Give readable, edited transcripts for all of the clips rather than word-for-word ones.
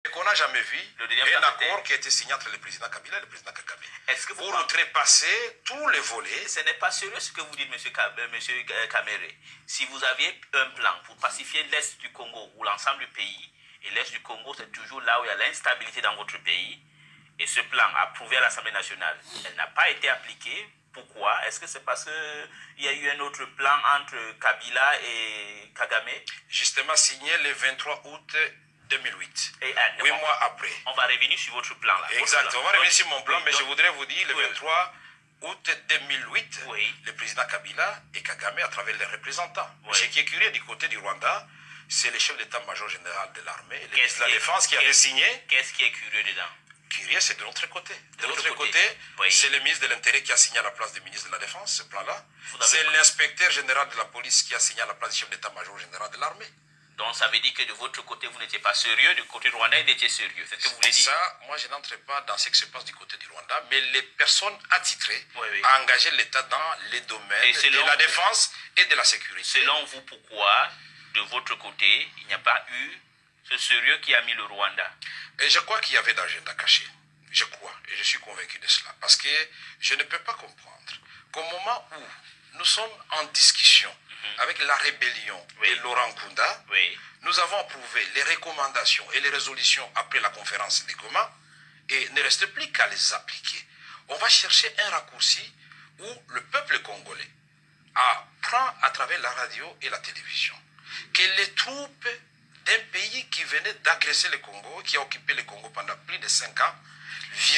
qu'on n'a jamais vu un accord qui a été signé entre le président Kabila et le président Kagame. Est-ce que vous pour outrepasser tous les volets. Ce n'est pas sérieux ce que vous dites, monsieur Kamere. Si vous aviez un plan pour pacifier l'Est du Congo ou l'ensemble du pays, et l'Est du Congo, c'est toujours là où il y a l'instabilité dans votre pays, et ce plan approuvé à l'Assemblée nationale, elle n'a pas été appliquée. Pourquoi? Est-ce que c'est parce qu'il y a eu un autre plan entre Kabila et Kagame? Justement signé le 23 août 2008. Et, 8 mois après. On va revenir sur votre plan là. Exact, on va revenir sur mon plan, oui, mais donc, je voudrais vous dire, le 23 août 2008, oui, le président Kabila et Kagame, à travers les représentants. Oui. Ce qui est curieux du côté du Rwanda, c'est le chef d'état-major général de l'armée, le ministre de la qui est- Défense, qui avait signé. Qu'est-ce qui est curieux dedans? Curieux, c'est de l'autre côté. De l'autre l'autre côté, côté, oui. c'est le ministre de l'Intérieur qui a signé à la place du ministre de la Défense, ce plan-là. Vous avez C'est pas- l'inspecteur général de la police qui a signé à la place du chef d'état-major général de l'armée. Donc ça veut dire que de votre côté, vous n'étiez pas sérieux, du côté rwandais, vous étiez sérieux. C'est ce que vous voulez dire? Ça, moi, je n'entre pas dans ce qui se passe du côté du Rwanda, mais les personnes attitrées Oui, oui. à engager l'État dans les domaines de la défense et de la sécurité. Selon vous, pourquoi, de votre côté, il n'y a pas eu ce sérieux qui a mis le Rwanda? Et je crois qu'il y avait d'agenda caché. Je crois, et je suis convaincu de cela. Parce que je ne peux pas comprendre qu'au moment où nous sommes en discussion avec la rébellion Oui. de Laurent Nkunda, Oui. nous avons approuvé les recommandations et les résolutions après la conférence des Goma, et ne reste plus qu'à les appliquer. On va chercher un raccourci où le peuple congolais apprend à travers la radio et la télévision que les troupes d'un pays qui venait d'agresser le Congo, qui a occupé le Congo pendant plus de 5 ans,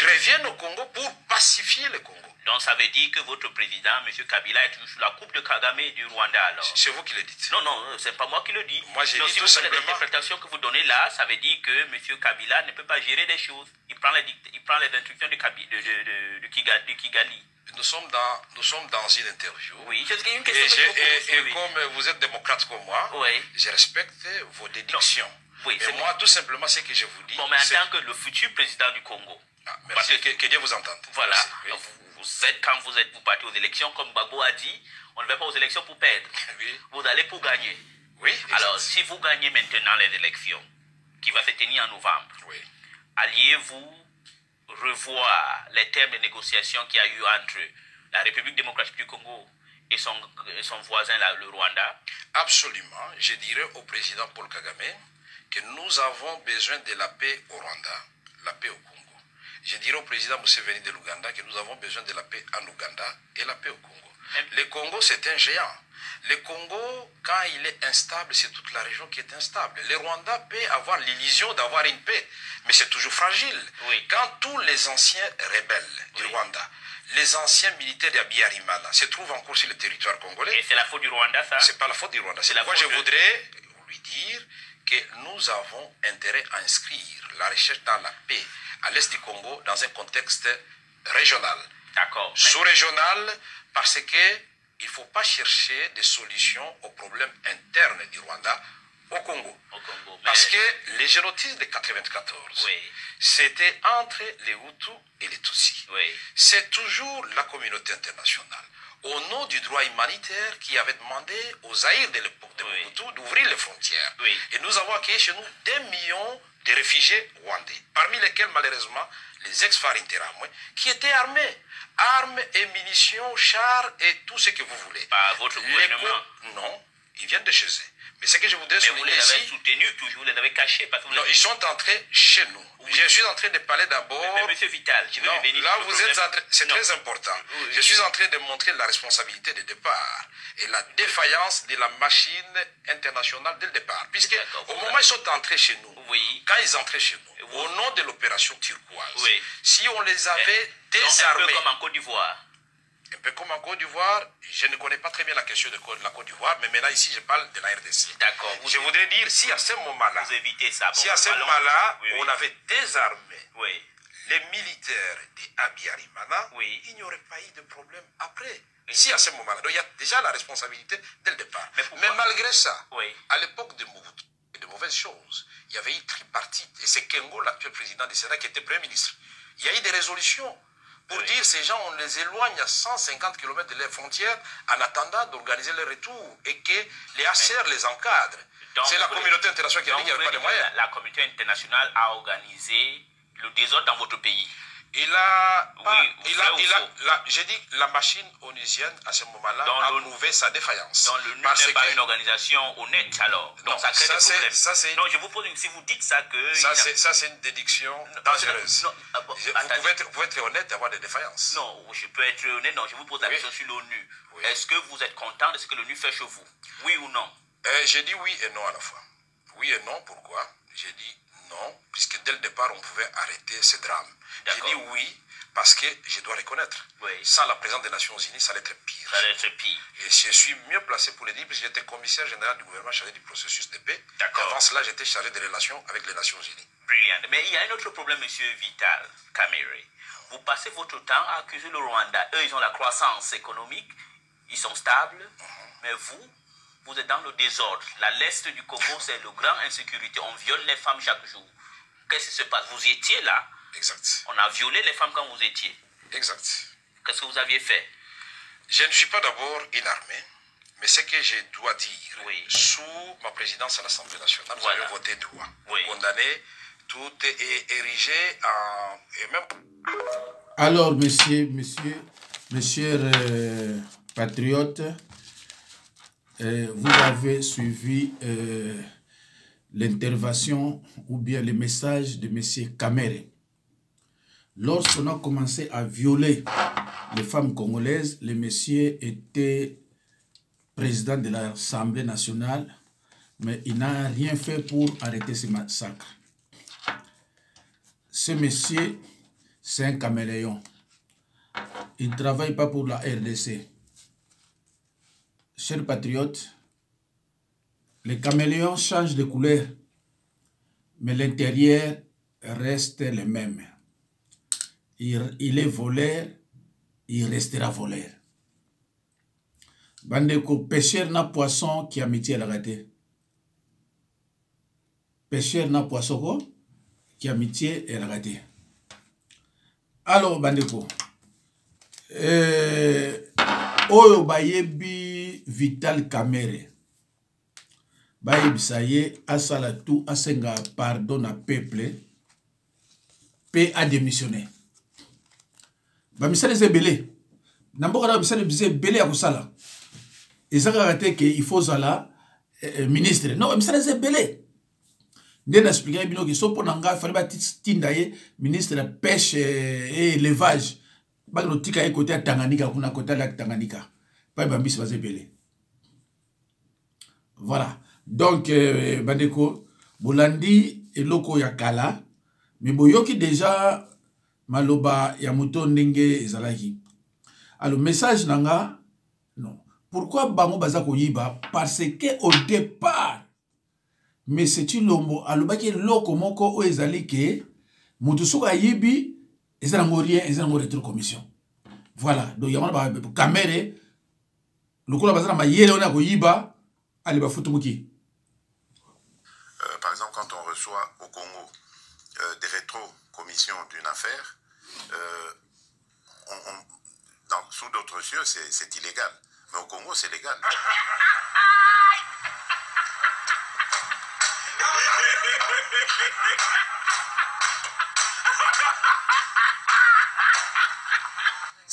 reviennent au Congo pour pacifier le Congo. Donc ça veut dire que votre président, M. Kabila, est toujours sous la coupe de Kagame et du Rwanda alors? C'est vous qui le dites. Non, non, c'est pas moi qui le dis. Moi, j'ai Donc, dit si tout vous faites simplement- l'interprétation que vous donnez là, ça veut dire que M. Kabila ne peut pas gérer des choses. Il prend les instructions de Kigali. Nous sommes dans une interview. Oui, c'est une Et, question que je vous pose. et Oui. comme vous êtes démocrate comme moi, Oui. je respecte vos déductions. Oui, Mais c'est moi, tout simplement, ce que je vous dis, Bon, mais en c'est... tant que le futur président du Congo, Ah, merci, Parce que Dieu vous entende. voilà, Merci, oui. vous êtes, quand vous partez aux élections, comme Gbagbo a dit, on ne va pas aux élections pour perdre. Oui. Vous allez pour gagner. Oui, exact. Alors, si vous gagnez maintenant les élections, qui va se tenir en novembre, Oui. alliez-vous revoir les termes de négociation qu'il y a eu entre la République démocratique du Congo et son voisin, le Rwanda? Absolument. Je dirais au président Paul Kagame que nous avons besoin de la paix au Rwanda, la paix au Congo. Je dirais au président Museveni de l'Ouganda que nous avons besoin de la paix en Ouganda et la paix au Congo. Le Congo, c'est un géant. Le Congo, quand il est instable, c'est toute la région qui est instable. Le Rwanda peut avoir l'illusion d'avoir une paix, mais c'est toujours fragile. Oui. Quand tous les anciens rebelles du Rwanda, les anciens militaires d'Abiyarimana se trouvent encore sur le territoire congolais, Et c'est la faute du Rwanda, ça? c'est pas la faute du Rwanda. C'est la pourquoi je faute de- voudrais lui dire que nous avons intérêt à inscrire la recherche dans la paix à l'est du Congo dans un contexte régional. D'accord. Sous-régional, parce que il ne faut pas chercher des solutions aux problèmes internes du Rwanda au Congo. Au Congo. Mais- Parce que les génotides de 94, Oui. c'était entre les Hutus et les Tutsis. Oui. C'est toujours la communauté internationale, au nom du droit humanitaire, qui avait demandé aux Zaïre de l'époque de Oui. Mobutu d'ouvrir les frontières. Oui. Et nous avons accueilli chez nous 2 millions de réfugiés rwandais, parmi lesquels malheureusement les ex-FARC Interamwe, qui étaient armés, armes et munitions, chars et tout ce que vous voulez. Par votre gouvernement? Non, ils viennent de chez eux. Mais ce que je voudrais Mais vous souligner les avez ici, soutenus toujours, vous les avez cachés. Parce que vous non, les- ils sont entrés chez nous. Oui. Je suis en train de parler d'abord... Mais monsieur Vital, je vais Non, revenir là sur le vous êtes problème. en train... C'est Non. très important. Oui. Je suis en train de montrer la responsabilité de départ et la défaillance de la machine internationale dès le départ. Puisque D'accord. au moment où ils sont entrés chez nous, Oui. quand ils entraient chez nous, Oui. au nom de l'opération turquoise, Oui. si on les avait Donc, un peu désarmés, comme en Côte d'Ivoire. un peu comme en Côte d'Ivoire, je ne connais pas très bien la question de la Côte d'Ivoire, mais maintenant ici je parle de la RDC. D'accord. Je voudrais dire, si à ce moment-là, Vous évitez ça. si Bon, à ce allons- moment-là, Oui, oui. on avait désarmé Oui. les militaires d'Abiyarimana, Oui. il n'y aurait pas eu de problème après. Si à ce moment-là, donc il y a déjà la responsabilité dès le départ. Mais pourquoi? malgré ça, Oui. à l'époque de Mobutu, et de mauvaises choses, il y avait eu tripartite. Et c'est Kengo, l'actuel président du Sénat, qui était Premier ministre. Il y a eu des résolutions pour Oui. dire ces gens, on les éloigne à 150 km de leurs frontières en attendant d'organiser leur retour et que les HCR les encadrent. C'est la communauté internationale qui a dit qu'il n'y avait pas de moyens. La communauté internationale a organisé le désordre dans votre pays. J'ai dit la machine onusienne à ce moment-là a prouvé sa défaillance. Donc l'ONU n'est pas une organisation honnête alors. Donc ça crée des problèmes. Non, je vous pose si vous dites ça que... Ça c'est une déduction dangereuse. Vous pouvez être honnête et avoir des défaillances. Non, je peux être honnête. Non, je vous pose la question sur l'ONU. Oui. Est-ce que vous êtes content de ce que l'ONU fait chez vous? Oui ou non? J'ai dit oui et non à la fois. Oui et non, pourquoi? J'ai dit non, puisque dès le départ, on pouvait arrêter ce drame. J'ai dit oui, parce que je dois reconnaître, sans la présence des Nations Unies, ça allait être pire. Ça allait être pire. Et je suis mieux placé pour le dire, puisque j'étais commissaire général du gouvernement chargé du processus de paix. Avant cela, j'étais chargé des relations avec les Nations Unies. Brilliant. Mais il y a un autre problème, monsieur Vital Kamerhe. Vous passez votre temps à accuser le Rwanda. Eux, ils ont la croissance économique, ils sont stables, mais vous êtes dans le désordre. L'Est du Congo, c'est le grand insécurité. On viole les femmes chaque jour. Qu'est-ce qui se passe? Vous étiez là. Exact. On a violé les femmes quand vous étiez. Exact. Qu'est-ce que vous aviez fait? Je ne suis pas d'abord une armée, mais ce que je dois dire, sous ma présidence à l'Assemblée nationale, vous avez voté droit. Condamné, tout est érigé en... Et même... Alors, messieurs patriotes, vous avez suivi l'intervention ou bien le message de M. Kamerhe. Lorsqu'on a commencé à violer les femmes congolaises, le monsieur était président de l'Assemblée nationale, mais il n'a rien fait pour arrêter ce massacre. Ce monsieur, c'est un caméléon. Il ne travaille pas pour la RDC. Chers patriotes, les caméléons changent de couleur, mais l'intérieur reste le même. Il est voleur, il restera voleur. Bandeko, pêcheur n'a poisson qui a amitié à la raté. Pêcheur n'a poisson qui a amitié à la raté. Alors, Bandeko, Oyo bayebi Vital Kamerhe. Bayebi saye asala tout asenga pardon à peuple. P a démissionné. Bamisale zebele. Namboka na bamisale zebele ya kusala. Ezaka rate ke il faut zala ministre. Non, bamisale zebele. Ndé na expliquer bino ki so ponanga fallait ba tinda ye ministre de pêche et élevage. Bagno tika ye côté Tanganyika kuna côté lac Tanganyika. Pas bambisi ba zebele. Voilà. Donc bandeko bolandi eloko ya kala mais boyoki déjà maloba ya muto ndenge ezalaki. Alors message nanga non. Pourquoi bango baza koyiba? Parce que au départ mais c'est une lomo alobaki loko moko o ezali ke mutu soka yibi ezango rien ezango retro commission. Voilà. Donc yamana ba Kamerhe lokola bazana mayele ona koyiba ali ba futumuki. Par exemple, quand on reçoit au Congo des rétro-commissions d'une affaire, sous d'autres cieux, c'est illégal. Mais au Congo, c'est légal.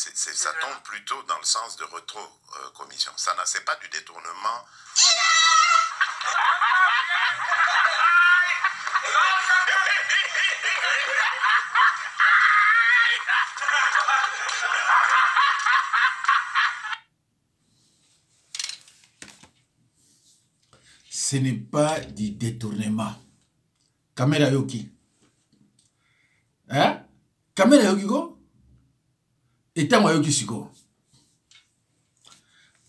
Ça tombe plutôt dans le sens de rétro-commission. Ça n'est pas du détournement. Ce n'est pas du détournement. Caméra yoki. Hein? Caméra yoki go? Et tant yoki siko.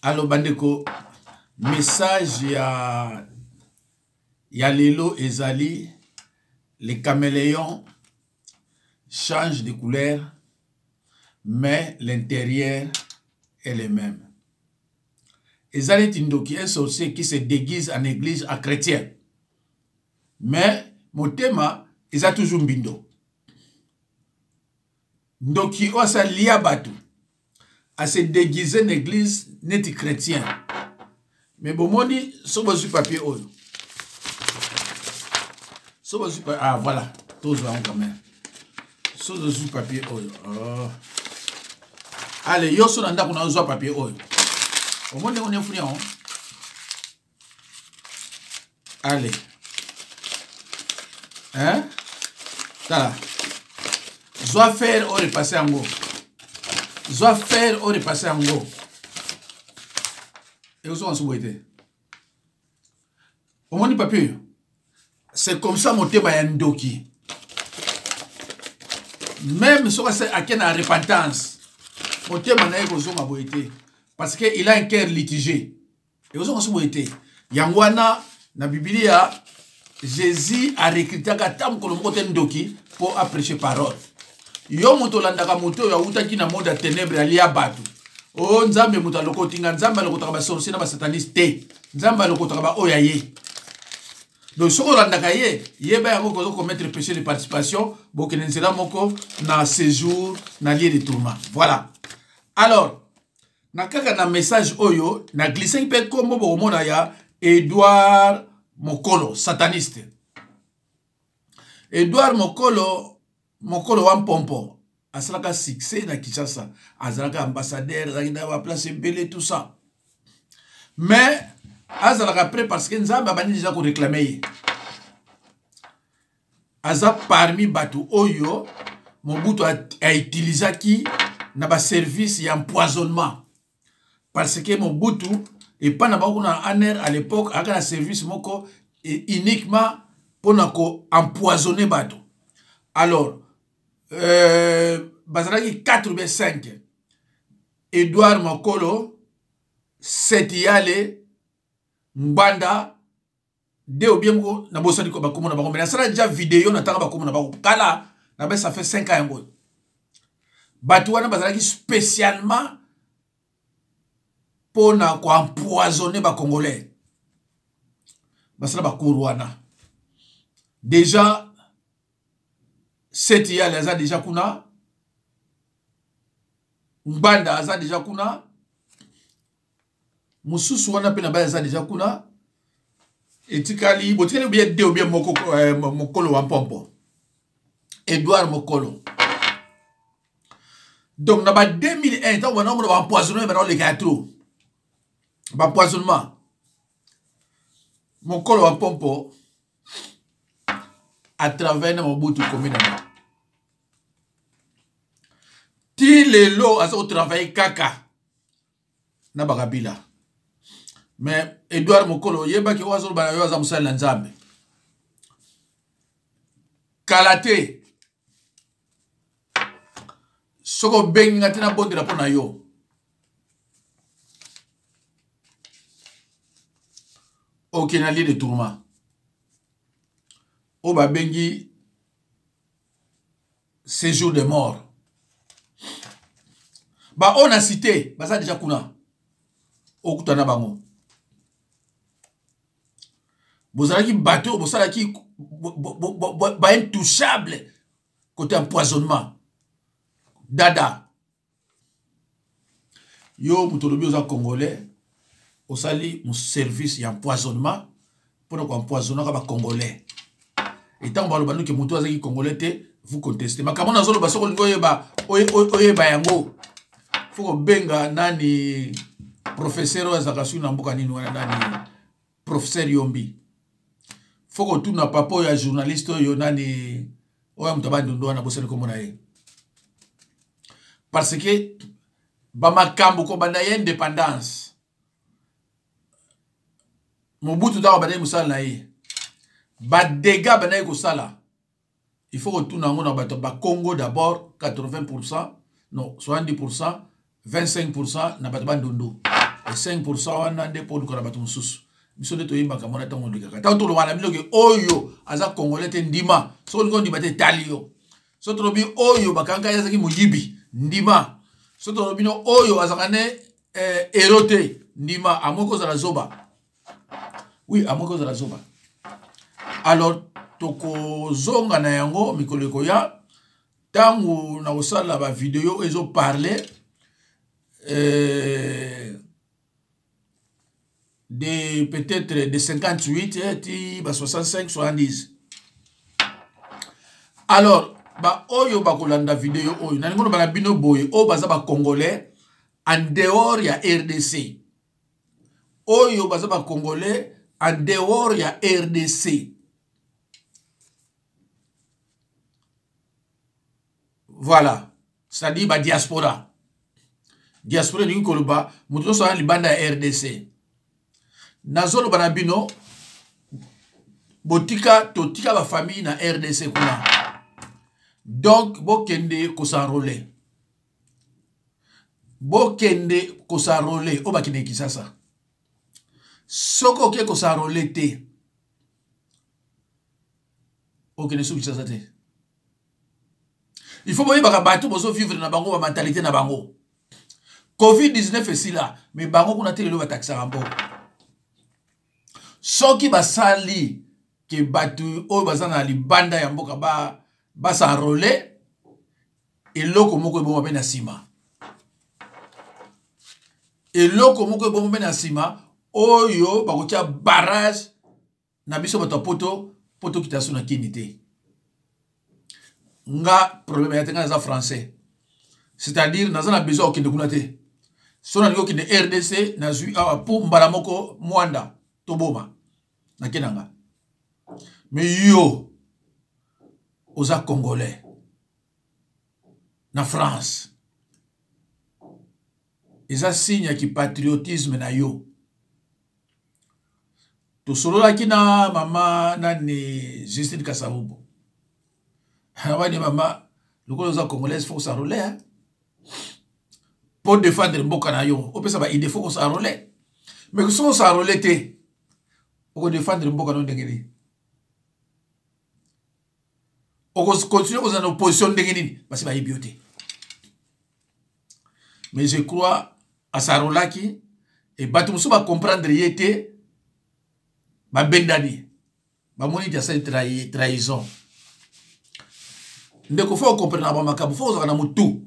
Alors bandeko, message ya Lelo ezali, les caméléons changent de couleur, mais l'intérieur est le même. Ezali Tindoki, un sorcier qui se déguise en église à chrétien. Mais mon thème, il a toujours bindo. Ndoki osa lia batu à se déguiser en église net chrétien. Mais bon moni so bozu papier oyo. Ah, voilà. Tous quand même. Sous papier oil. Oh. Allez, yo so nanda kuna zo papier oil. Au moins on est fouillé. Allez. Hein? Voilà. Zo faire au repasser en go. Zo faire au repasser en go. Et où on se boite? Au moins papier. C'est comme ça mon thème est ndoki. Même si c'est à quelle repentance, mon thème est ma boite. Parce qu'il a un cœur litigé. Et où on se boite? Yangwana, na Biblia, Jésus a recruté Gatam Kolomote Ndoki pour prêcher parole. Yo motolandaka moto ya utaki na monde ténèbres ali abatu. O nzambe muta lokotinga nzambe lokotaka ba sorcier na ba sataniste. Nzambe lokotaka ba oyaye. Donc ce qu'on a dit, il y a commettre le péché de participation, donc il y a un séjour, un lieu de tourment. Voilà. Alors, na message oyo, na glissé un peu comme on a Edouard Mokolo, sataniste. Edouard Mokolo Wampompo, Azalaka succès na Kinshasa, Azalaka ambassadeur, Azalaka place belé tout ça. Mais Azalaka après parce que Nzamba bani déjà ko réclamer. Aza parmi batu oyo Mobutu a utilisé qui na ba service ya empoisonnement. Parce que Mobutu et pas na ba kuna aner à l'époque a un service moko uniquement pour ko empoisonner batu. Alors bazalaki 4 ou 5 Edouard Mokolo Setiale Mbanda de obiengo na bosani ko bakomo na bango mais ça déjà vidéo na tanga bakomo na bango kala na ba ça fait 5 ans ngo batu wana bazalaki spécialement pour na ko empoisonner ba congolais basala ba Kurwana déjà Seti ya aza déjà kuna Mbanda aza déjà kuna Mususu wana pe na ba aza déjà kuna etikali botikali bien de bien Mokolo Wampompo Edouard Mokolo. Donc na ba 2001 tant on a empoisonné mais les gars trop ba empoisonnement Mokolo Wampompo à travers Mobutu commune. Ti le lo a travaillé kaka na bagabila. Mais Edouard Mokolo yeba ki wazo bana yo za musala nzambe. Kalate soko bengi ngatina bondira pona yo. Aucun allié de tourment. Oba bengi séjour de mort. Ba on a cité, ba ça déjà kuna. Okutana bango. Bozalaki bateau, bozalaki ba intouchable côté empoisonnement. Dada. Yo mutolobi oza congolais, osali mon service ya empoisonnement pour qu'on empoisonner ba congolais. Et tant que que mutu azaki congolais te, vous contestez. Ma kamona zolo basoko ngoyeba oyeba yango. Faut benga nani professeur azakasu na mboka nini wana nani professeur Yombi. Faut que tout na papa ya journaliste yo nani oya mutabandi ndo na boseli komona ye. Parce que ba makambo ko banda ya indépendance. Mobutu da ba musala na ye. Ba dégâts bana ko sala. Il faut que tout na ngona bato ba Congo d'abord 80%, non 70%, 25% na bato bandondo. Et 5% wana de pour ko na bato mususu. Biso de to yimba kamona tango ndika. Ta to lo wana biloke oyo aza congolais te ndima. So ngo ndima te talio. So to bi oyo bakanga yazaki muyibi ndima. So to bino oyo azakane erote ndima amoko za zoba. Oui, amoko za zoba. Alors toko zonga na yango mikoleko ya tango na osala ba vidéo ezo parler de peut-être de 58 ti ba 65 70. Alors, ba oyo bakolanda vidéo oyo na ngono bana bino boye o baza ba congolais en dehors ya RDC. Oyo baza ba congolais en dehors ya RDC. Voilà, c'est-à-dire ba diaspora. Diaspora ni koloba muto so ali banda ya RDC. Nazolo bana bino botika totika ba famille na RDC kuna. Donc bokende ko s'enrôler. Bokende ko s'enrôler o bakine Kisasa. Soko ke ko s'enrôler te. Okene sou Kisasa te. Il faut boyer baka bato bozo vivre na bango ba mentalité na bango. COVID-19 est là, mais bango kuna te le ba taxa rambo. Soki basali ke batu o bazana libanda ya mboka ba s'enrôler et loko moko ebomo pe na sima. Et loko moko ebomo pe na sima oyo bakotia barrage na biso bato poto kitasu na kinité. Nga problème ya tenga za français. C'est-à-dire naza na besoin okende kuna te. So na ngoko kende RDC na zui awa pour mbala moko mwanda toboma na kenanga. Mais yo oza congolais na France. Eza signe ki patriotisme na yo. To solo la kina mama nani Justine Kasavubu. Wani mama, le oza congolaise faut s'enrôler hein. Pour défendre mboka na yo, on peut savoir il faut s'enrôler. Mais que so s'enrôler te, pour défendre mboka no ndengeni. On continue aux en opposition ndengeni, parce que ba ibioté. Mais je crois à s'enrôler et batu musu ba comprendre yete ba bendani. Ba moni dia cette trahison. Ndeko faut comprendre ba makabu faut ozana mutu.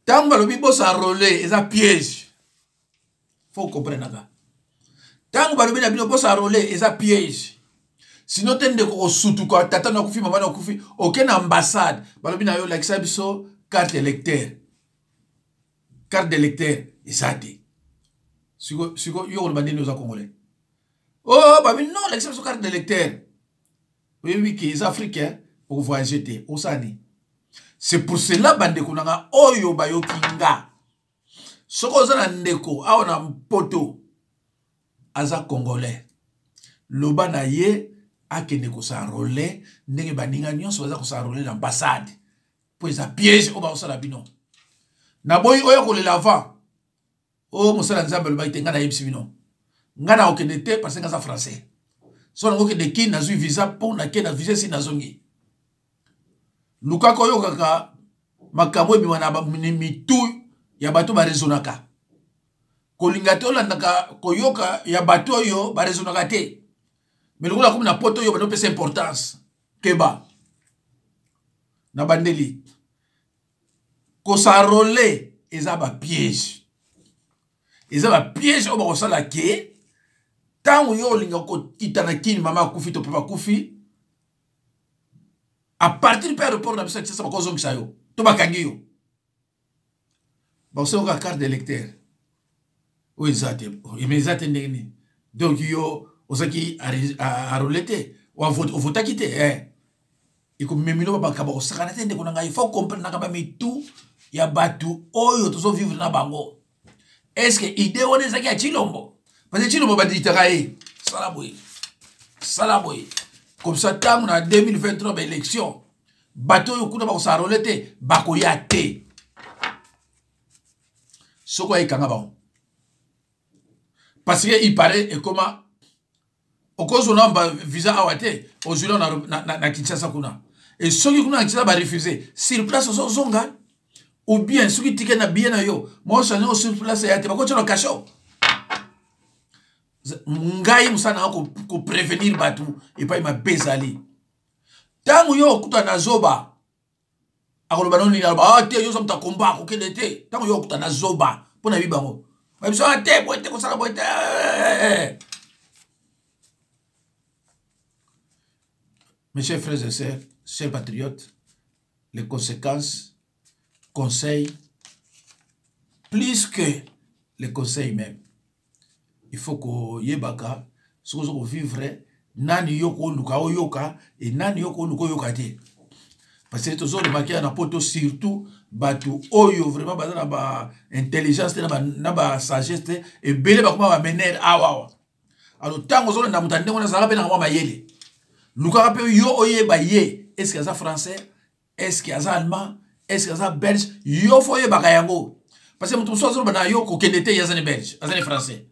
Tant que le s'enrôler, c'est un piège. Faut comprendre ça. Tant que le s'enrôler, c'est un piège. Sinon, tu as surtout quand tu as maman aucune ambassade. Tu as une carte électeur. Carte d'électeur, et ça dit. Si vous avez une Congolais. Oh, non, l'exception carte d'électeur. Oui, qui est africain pour voyager au Sani. C'est pour cela bande kunanga oyo bayokinga. Soko za na ndeko awa na mpoto aza congolais. Loba na ye akende ko s'enrôler ndenge baninga nyonso baza ko s'enrôler l'ambassade. Pour ça piège o ba osala bino. Na boyi oyo ko le lava. O mosala nzambe lo baitenga na yebisi bino. Ngana okende te parce que ça français. So na okende ki na zui visa pour na ke na visa si na zongi. Luka koyo kaka makambo ebima na mitu ya bato ba rezonaka. Kolinga te olandaka koyoka ya bato yo ba rezonaka te. Mais lokola comme na poto yo ba no pesa importance keba. Na bandeli. Ko s'enrôler eza ba piège. Eza ba piège o ba kosala ke tango yo olinga ko kitana kini mama kufi to papa kufi. À partir du aéroport, on a besoin de ça. Tout va gagner. Bon, c'est une carte d'électeur. Oui, exactement. Mais exactement. Donc, yo, osaki a roulé, ou a voté quitter. Et comme même nous, il faut comprendre que tout, il y a battu, oh, yo, tout vivre dans bango. Est-ce que l'idée, on est à Chilombo? Parce que Chilombo va dire, Salaboy. Comme ça, tant on a 2023 élection, bateau yo kuna ba s'enrôler te, bako ya te. Soko e kanga ba. Parce que il paraît et comment au cause on a visa awate, au jour na Kinshasa kuna. Et ceux qui kuna Kinshasa ba refuser, sur place au zonga ou bien ceux qui ticket na bien na yo, moi chanyo sur place ya te, bako tshona kasho. Ngai musana ko prévenir batu et pas ma bezali tangu yo kuta na zoba akoloba noni na ba te yo somta komba ko kelete tangu yo kuta na zoba pona bibango ba biso ate boite ko sala boite Mes chers frères et sœurs, chers patriotes, les conséquences, conseils, plus que les conseils même. Il faut que yebaka, ce que vous vivre, nani yoko luka yoka et nani yoko luka yoka te. Parce que tous les maquillés na poto surtout batu oyo vraiment bazana ba intelligence na ba sagesse et belé ba kuma ba mener awa. Alors tango zo na mutande ngona sala pe na mwa mayele. Luka pe yo oye ba ye, est-ce que ça français, est-ce que ça allemand, est-ce que ça belge, yo foye ba kayango. Parce que mutu so zo bana yo ko kendete yazane belge, yazane français.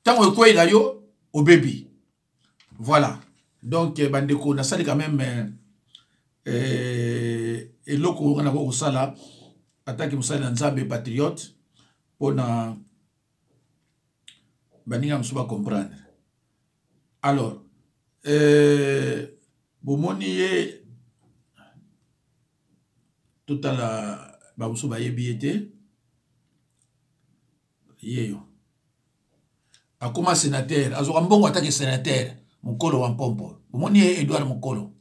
Tango yo koy la yo au baby. Voilà. Donc bandeko na sali quand même et loko on a ko sala attaque musala nzambe patriote pona baninga msuba comprendre. Alors bomoni ye tout à la ba msuba yebiete yeyo akoma sénateur azoka mbongo attaque sénateur mukolo wa mpompo bomoni ye Edouard Mukolo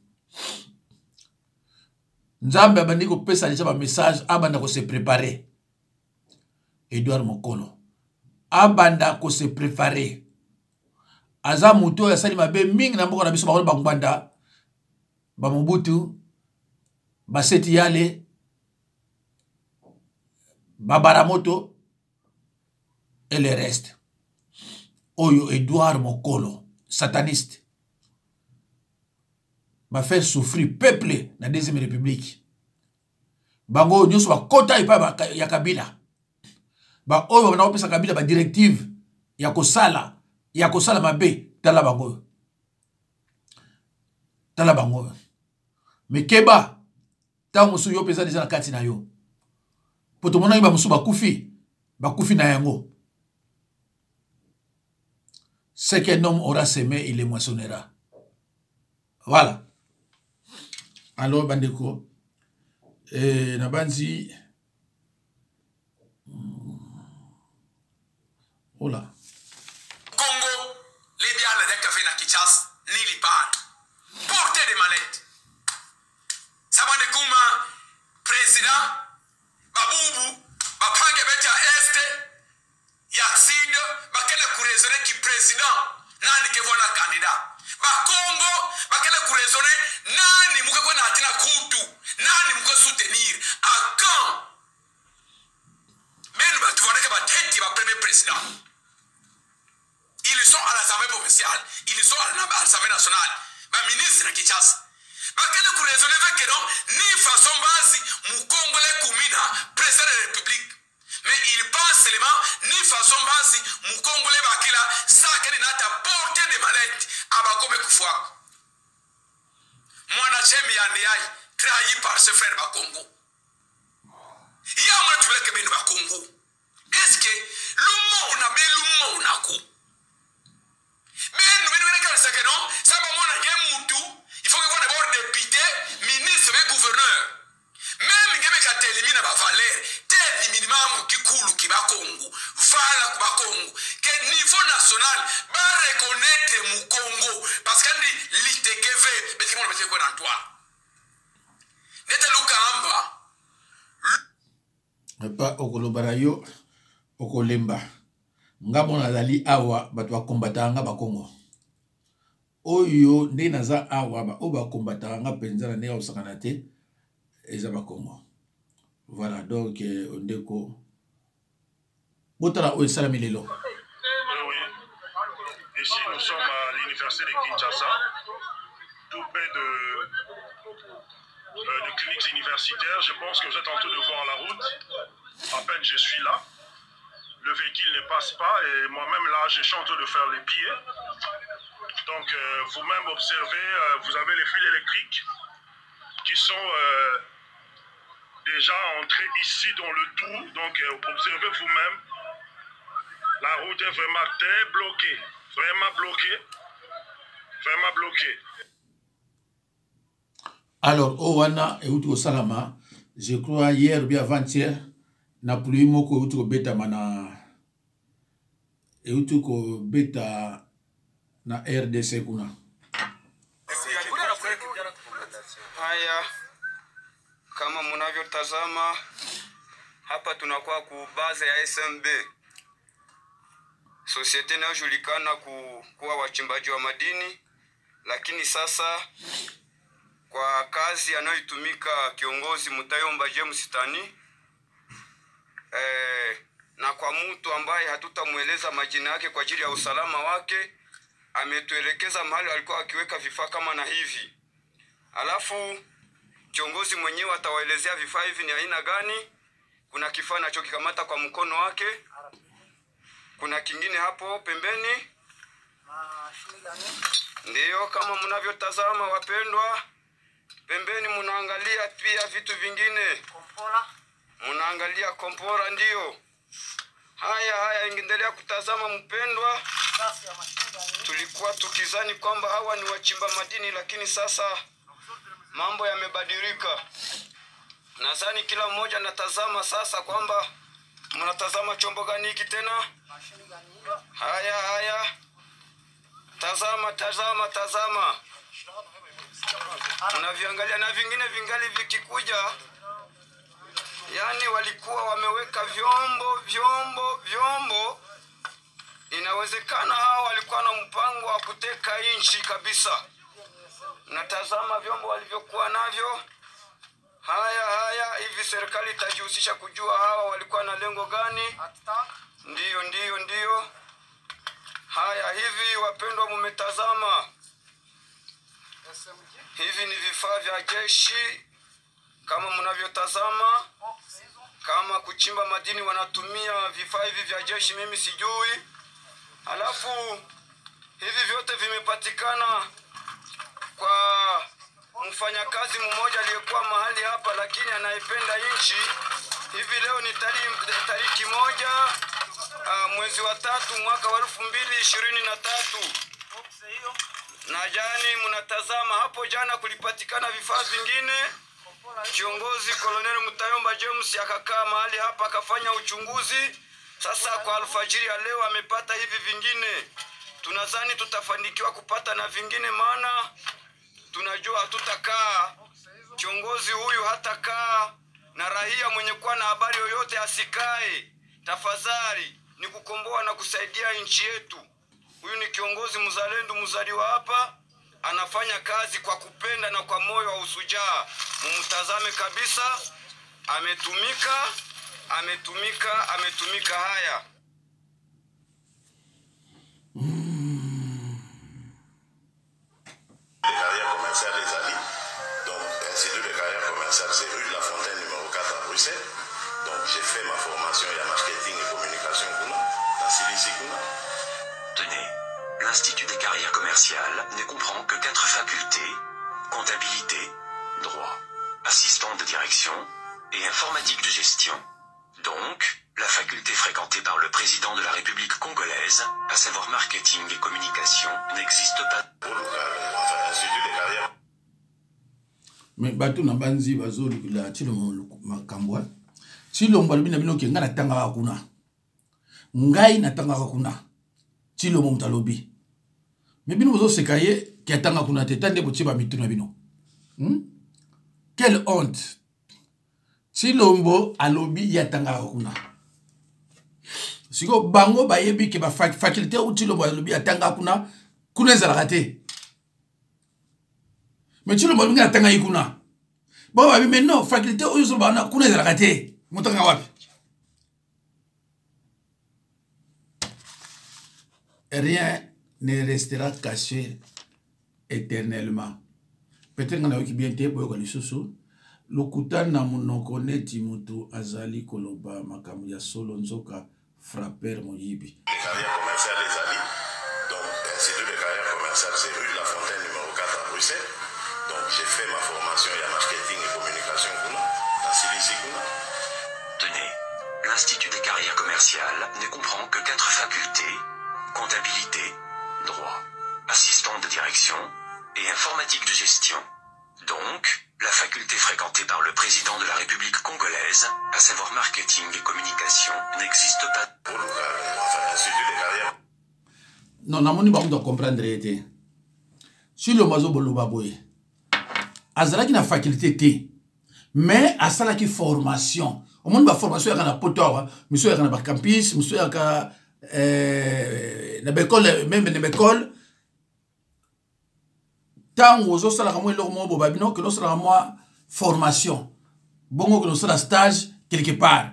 Nzambe abandi ko pesa déjà ba message abanda ko se préparer. Edouard Mukolo abanda ko se préparer. Aza muto ya sali mabe mingi na mboko na biso ba ngwanda ba Mobutu ba Seti Yale ba Baramoto et le reste. Oyo Edouard Mukolo sataniste va faire souffrir peuple na deuxième république. Bango nyuso ba kota ipa ya Kabila. Ba oyo na opesa Kabila ba directive ya kosala mabe tala bango. Tala bango. Mekeba ta musu yo pesa déjà na kati na yo. Poto mona ba musu ba kufi na yango. Ce qu'un homme aura semé, il le moissonnera. Voilà. Alors, bandeko, nabanzi, hola. Congo, les biens de café na Kinshasa, ni lipan. Portez des mallettes. Sabandekuma, président, Babubu, Bapange Betia Este, Yaxid, Bakele Kurezone qui président, nani ke vona candidat. Congo, Bakele Kurezone, nani muke kwa natina kutu, nani muke soutenir, à quand? Mais nous devons que tête va premier président. Ils sont à l'Assemblée provinciale, ils sont à l'Assemblée nationale, ma ministre de Kinshasa. Bakele Kurezone veut que non, ni façon base, mon Congolais Koumina, président de la République. Mais il pense seulement, ni façon base, mon Congolais Bakila, ça qu'il n'a pas porté des mallettes, à Bakome Koufoua. Moi, j'aime Yandiaï, trahi par ce frère Bakongo. Il y a un truc qui est Bakongo. Est-ce que le monde a bien le monde a coup? Mais nous venons de dire que non, ça va mon aïe, il faut que vous d'abord député, ministre et gouverneur. Même si vous éliminer la valeur, tel minimum qui coule qui va Congo, vala qui va Congo, que niveau national va reconnaître mon Congo, parce que l'ITKV, mais qui m'a dit quoi dans toi? N'était Luka Amba. Pas Okolobarayo, Okolemba. Ngamona zali awa batu wa kombatanga ba Congo. Oyo nde naza awa ba oba kombatanga penzana ne osakana te eza ba Congo. Voilà donc ondeko botala o salami lelo. Oui. Ici nous sommes à l'université de Kinshasa, tout près de cliniques universitaires. Je pense que vous êtes en train de voir la route. À peine je suis là. Le véhicule ne passe pas et moi-même là je suis en train de faire les pieds. Donc vous-même observez, vous avez les fils électriques qui sont déjà entrés ici dans le trou. Donc observez vous-même, la route est vraiment très bloquée, vraiment bloquée, vraiment bloquée. Alors Owana et Outou Salama, je crois hier ou bien avant-hier, na pluie moko Outou beta mana et Outou beta na RDC kuna. Haya, kama mnavyotazama hapa, tunakuwa ku base ya SMB, societe inayojulikana kuwa wachimbaji wa madini, lakini sasa kwa kazi anayoitumika kiongozi Mutayomba James Tani, na kwa mtu ambaye hatutamueleza majina yake kwa ajili ya usalama wake, ametuelekeza mahali alikuwa akiweka vifaa kama na hivi. Alafu kiongozi mwenyewe atawaelezea vifaa hivi ni aina gani. Kuna kifaa anachokikamata kwa mkono wake, kuna kingine hapo pembeni. Ndiyo, kama mnavyotazama wapendwa, pembeni mnaangalia pia vitu vingine. Mnaangalia kompora, ndiyo. Haya, ingendelea kutazama mpendwa. Tulikuwa tukizani kwamba hawa ni wachimba madini, lakini sasa mambo yamebadilika. Nadhani kila mmoja anatazama sasa kwamba mnatazama chombo gani hiki tena? Haya. Tazama. Mnaviangalia na vingine vingali vikikuja. Yani walikuwa wameweka vyombo. Inawezekana hao walikuwa na mpango wa kuteka nchi kabisa. Natazama vyombo walivyokuwa navyo. Haya, hivi serikali itajihusisha kujua hawa walikuwa na lengo gani? Ndiyo. Haya, hivi wapendwa, mmetazama. Hivi ni vifaa vya jeshi kama mnavyotazama. Kama kuchimba madini wanatumia vifaa hivi vya jeshi, mimi sijui. Alafu hivi vyote vimepatikana kwa mfanyakazi mmoja aliyekuwa mahali hapa, lakini anaipenda nchi. Hivi leo ni tariki 1 mwezi wa 3 mwaka wa 2023. Na jani mnatazama hapo, jana kulipatikana vifaa vingine. Kiongozi Kolonel Mutayomba James akakaa mahali hapa akafanya uchunguzi. Sasa kwa alfajiri ya leo amepata hivi vingine. Tunadhani tutafanikiwa kupata na vingine, maana tunajua hatutakaa. Kiongozi huyu hatakaa na raia mwenye kuwa na habari yoyote asikae. Tafadhali ni kukomboa na kusaidia nchi yetu. Huyu ni kiongozi mzalendo, mzaliwa hapa, anafanya kazi kwa kupenda na kwa moyo wa usujaa. Mumtazame kabisa, ametumika. Haya. Les carrières commerciales des Ali, donc Institut de carrière commerciale, c'est rue de la Fontaine numéro 4 à Bruxelles. Donc j'ai fait ma formation en marketing et communication dans Silici. Tenez, l'Institut des carrières commerciales ne comprend que 4 facultés: comptabilité, droit, assistant de direction et informatique de gestion. Donc, la faculté fréquentée par le président de la République congolaise, à savoir marketing et communication, n'existe pas. Mais bateau na banzi bazo la Chilombo makambwa. Chilombo alibina bino kenga na tanga hakuna. Ngai na tanga hakuna. Chilombo mtalobi. Mais bino bozo sekaye ki atanga kuna tetande bochiba mituna bino. Quelle honte. Chilombo alobi yatanga hakuna. Siko bango bayebi ke ba faculté ou Chilombo alobi yatanga hakuna kuna ezalaka te. Mais Chilombo alobi yatanga ikuna. Bon babi mais non, faculté ou yuzo bana kuna ezalaka te. Mutanga wapi? Rien ne restera caché éternellement. Peut-être qu'on a eu bien été pour les sous. Lokutana munoko neti mutu azali koloba makamu ya solo nzoka frapper moyibi. Les carrières commerciales des Ali, donc Institut de carrière commerciale, c'est rue de la Fontaine numéro 4 à Bruxelles. Donc j'ai fait ma formation en marketing et communication dans Silici. Tenez, l'Institut des carrières commerciales ne comprend que 4 facultés: comptabilité, droit, assistant de direction et informatique de gestion. Donc, la faculté fréquentée par le président de la République congolaise, à savoir marketing et communication, n'existe pas. Non, namoni ba comprendre été. Si le mazo boloba boye. azalaki na faculté te mais asalaki formation au monde ba formation yaka na poto monsieur yaka na ba campus monsieur yaka na bekole même na bekole tango zo sala ka mo eloko mo boba bino que no sala moi formation bongo que no sala stage quelque part.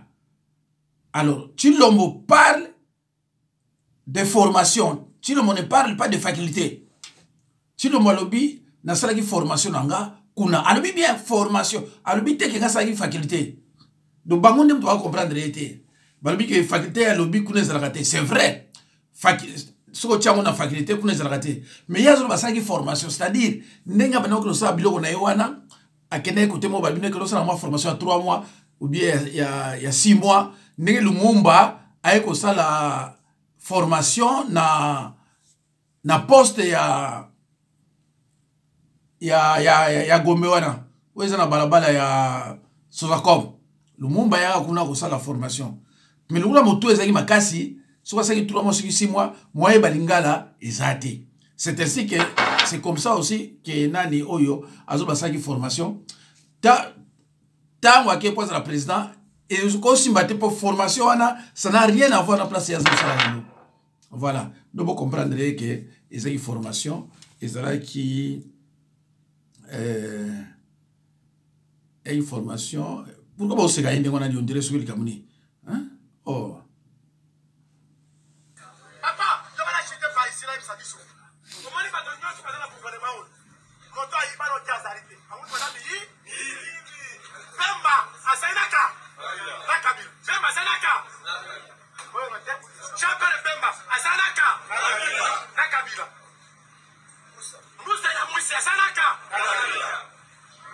Alors Tshilombo parle de formation, Tshilombo ne parle pas de faculté. Tshilombo alobi na sala ki formation nanga kuna alobi bien formation alobi te ke nga sala ki faculté. Donc bango ndem to comprendre été balobi que faculté alobi kuna sala te c'est vrai soko tchango na faculté kuna sala te mais yazo ba sala ki formation c'est-à-dire ndenga bana ko sala biloko na yewana akene ko temo ba bino que sala ma formation à 3 mois ou bien il y a 6 mois ndenge Lumumba aye ko sala formation na poste ya Gombe wana weza na balabala ya Sovacom Lumumba ya kuna ko sala formation mais lukula moto ezaki makasi soka saki 3 mois 6 mois moye balingala ezate. C'est ainsi que c'est comme ça aussi que nani oyo azo basaki formation tango ake posa la président et aussi mbaté pour formation wana ça n'a rien à voir na place ya Zala. Voilà, nous pouvons comprendre que les une formation qui une formation pourquoi vous savez on a dit on dirait sur le Cameroun hein oh papa je vais acheter par ici là il s'agit sur comment il va donner ce qu'on a pour le baou mon toi il va le dire arrêter à vous madame Pemba asainaka Nakabi Pemba asainaka Chapelle Pemba asainaka Nakabila Musa ya Musa asainaka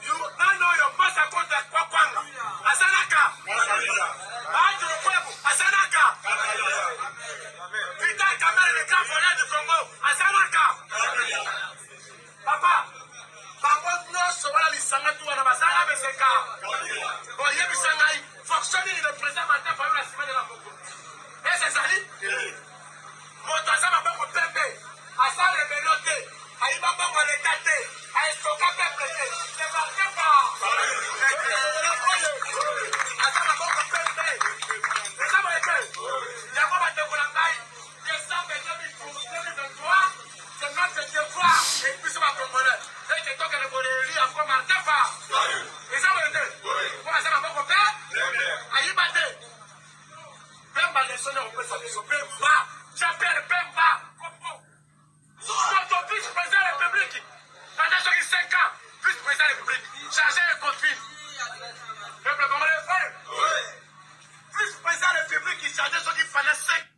you know your boss a contact kwa kwanga asainaka Bajo Kwebu asainaka Pita kamera le grand volet du Congo asainaka papa Papa noso wala lisanga tu wana basala beseka bon yebi sangai fonctionner le président Martin Fayulu la semaine de la Congo et c'est ça moto asaba bako pembe asala rebelote aiba bongo l'état te aistoka peuple te c'est pas asaba bako pembe c'est ça mon état yango batekola ngai décembre 2023 c'est notre devoir et puis c'est ma congolais et que toi que le boleli a comme un devoir et ça mon état pour asaba bako pembe aiba te Pemba les sonneurs on peut s'amuser Pemba j'appelle Pemba notre vice-président de la République pendant 5 ans vice-président de la République chargé de conflit peuple congolais vice-président de la République qui chargé ce qui pendant 5 ans